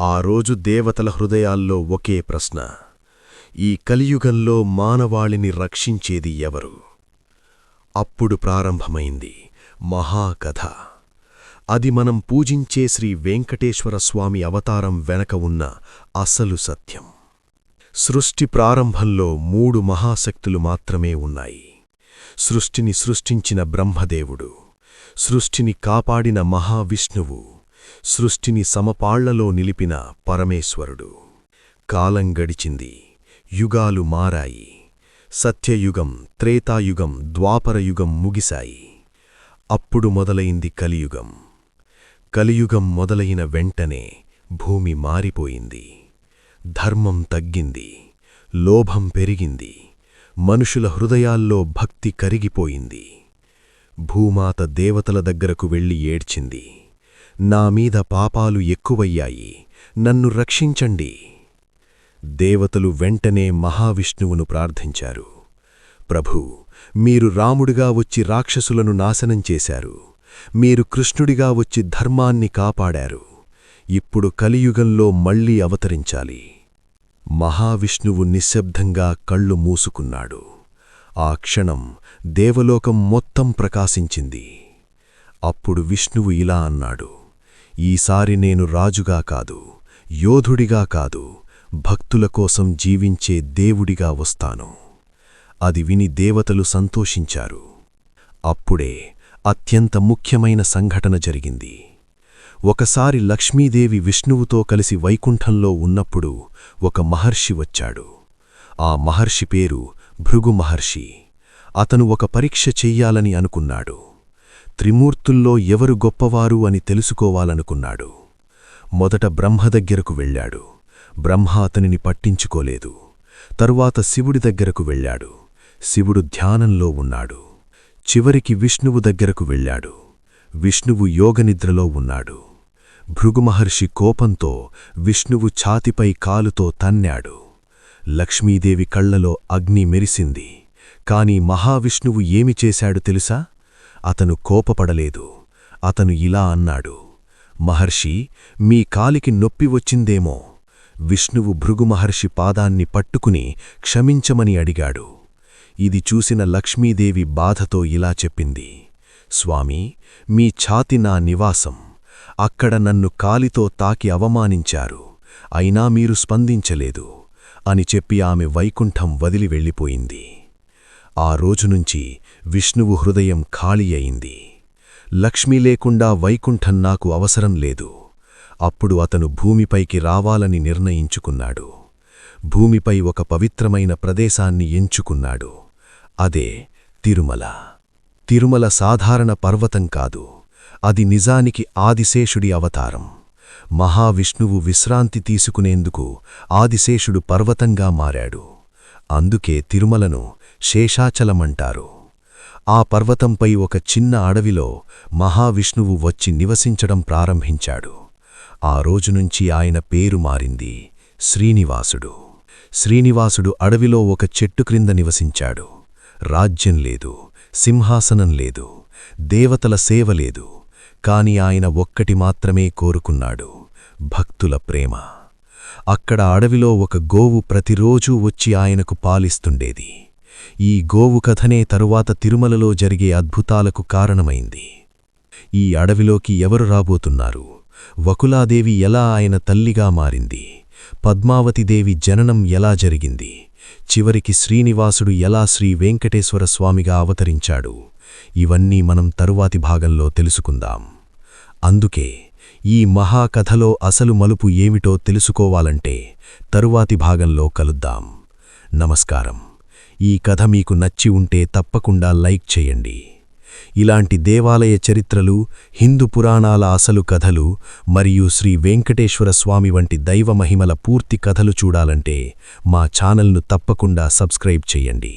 ఆ రోజు దేవతల హృదయాల్లో ఒకే ప్రశ్న: ఈ కలియుగంలో మానవాళిని రక్షించేది ఎవరు? అప్పుడు ప్రారంభమైంది మహాకథ. అది మనం పూజించే శ్రీ వెంకటేశ్వర స్వామి అవతారం వెనక ఉన్న అసలు సత్యం. సృష్టి ప్రారంభంలో 3 మహాశక్తులు మాత్రమే ఉన్నాయి. సృష్టిని సృష్టించిన బ్రహ్మదేవుడు, సృష్టిని కాపాడిన మహావిష్ణువు, సృష్టిని సమపాళ్లలో నిలిపిన పరమేశ్వరుడు. కాలం గడిచింది, యుగాలు మారాయి. సత్యయుగం, త్రేతాయుగం, ద్వాపరయుగం ముగిశాయి. అప్పుడు మొదలైంది కలియుగం. కలియుగం మొదలైన వెంటనే భూమి మారిపోయింది. ధర్మం తగ్గింది, లోభం పెరిగింది, మనుషుల హృదయాల్లో భక్తి కరిగిపోయింది. భూమాత దేవతల దగ్గరకు వెళ్లి ఏడ్చింది: నా మీద పాపాలు ఎక్కువయ్యాయి, నన్ను రక్షించండి. దేవతలు వెంటనే మహావిష్ణువును ప్రార్థించారు: ప్రభూ, మీరు రాముడిగా వచ్చి రాక్షసులను నాశనం చేశారు. మీరు కృష్ణుడిగా వచ్చి ధర్మాన్ని కాపాడారు. ఇప్పుడు కలియుగంలో మళ్లీ అవతరించాలి. మహావిష్ణువు నిశ్శబ్దంగా కళ్ళు మూసుకున్నాడు. ఆ క్షణం దేవలోకం మొత్తం ప్రకాశించింది. అప్పుడు విష్ణువు ఇలా అన్నాడు: ఈసారి నేను రాజుగా కాదు, యోధుడిగా కాదు, భక్తుల కోసం జీవించే దేవుడిగా వస్తాను. అది విని దేవతలు సంతోషించారు. అప్పుడే అత్యంత ముఖ్యమైన సంఘటన జరిగింది. ఒకసారి లక్ష్మీదేవి విష్ణువుతో కలిసి వైకుంఠంలో ఉన్నప్పుడు ఒక మహర్షి వచ్చాడు. ఆ మహర్షి పేరు భృగు మహర్షి. అతను ఒక పరీక్ష చెయ్యాలని అనుకున్నాడు. త్రిమూర్తుల్లో ఎవరు గొప్పవారు అని తెలుసుకోవాలనుకున్నాడు. మొదట బ్రహ్మ దగ్గరకు వెళ్ళాడు. బ్రహ్మ అతనిని పట్టించుకోలేదు. తరువాత శివుడి దగ్గరకు వెళ్ళాడు. శివుడు ధ్యానంలో ఉన్నాడు. చివరికి విష్ణువు దగ్గరకు వెళ్ళాడు. విష్ణువు యోగనిద్రలో ఉన్నాడు. భృగుమహర్షి కోపంతో విష్ణువు ఛాతిపై కాలుతో తన్నాడు. లక్ష్మీదేవి కళ్లలో అగ్ని మెరిసింది. కాని మహావిష్ణువు ఏమి చేశాడు తెలుసా? అతను కోపపడలేదు. అతను ఇలా అన్నాడు: మహర్షి, మీ కాలికి నొప్పి వచ్చిందేమో. విష్ణువు భృగుమహర్షి పాదాన్ని పట్టుకుని క్షమించమని అడిగాడు. ఇది చూసిన లక్ష్మీదేవి బాధతో ఇలా చెప్పింది: స్వామీ, మీ ఛాతి నా నివాసం. అక్కడ నన్ను కాలితో తాకి అవమానించారు. అయినా మీరు స్పందించలేదు అని చెప్పి ఆమె వైకుంఠం వదిలి వెళ్ళిపోయింది. ఆ రోజునుంచి విష్ణువు హృదయం ఖాళీ అయింది. లక్ష్మీ లేకుండా వైకుంఠం నాకు అవసరం లేదు. అప్పుడు అతను భూమిపైకి రావాలని నిర్ణయించుకున్నాడు. భూమిపై ఒక పవిత్రమైన ప్రదేశాన్ని ఎంచుకున్నాడు. అదే తిరుమల. తిరుమల సాధారణ పర్వతం కాదు, అది నిజానికి ఆదిశేషుడి అవతారం. మహావిష్ణువు విశ్రాంతి తీసుకునేందుకు ఆదిశేషుడు పర్వతంగా మారాడు. అందుకే తిరుమలను శేషాచలమంటారు. ఆ పర్వతంపై ఒక చిన్న అడవిలో మహావిష్ణువు వచ్చి నివసించడం ప్రారంభించాడు. ఆ రోజునుంచి ఆయన పేరు మారింది శ్రీనివాసుడు. శ్రీనివాసుడు అడవిలో ఒక చెట్టు క్రింద నివసించాడు. రాజ్యం లేదు, సింహాసనం లేదు, దేవతల సేవ లేదు. కాని ఆయన ఒక్కటి మాత్రమే కోరుకున్నాడు: భక్తుల ప్రేమ. అక్కడ అడవిలో ఒక గోవు ప్రతిరోజూ వచ్చి ఆయనకు పాలిస్తుండేది. ఈ గోవు కథనే తరువాత తిరుమలలో జరిగే అద్భుతాలకు కారణమైంది. ఈ అడవిలోకి ఎవరు రాబోతున్నారు? వకులాదేవి ఎలా ఆయన తల్లిగా మారింది? పద్మావతిదేవి జననం ఎలా జరిగింది? చివరికి శ్రీనివాసుడు ఎలా శ్రీ వెంకటేశ్వర స్వామిగా అవతరించాడు? ఇవన్నీ మనం తరువాతి భాగంలో తెలుసుకుందాం. అందుకే ఈ మహాకథలో అసలు మలుపు ఏమిటో తెలుసుకోవాలంటే తరువాతి భాగంలో కలుద్దాం. నమస్కారం. ఈ కథ మీకు నచ్చి ఉంటే తప్పకుండా లైక్ చేయండి. ఇలాంటి దేవాలయ చరిత్రలు, హిందూ పురాణాల అసలు కథలు మరియు శ్రీ వెంకటేశ్వర స్వామి వంటి దైవ మహిమల పూర్తి కథలు చూడాలంటే మా ఛానల్ను తప్పకుండా సబ్స్క్రైబ్ చేయండి.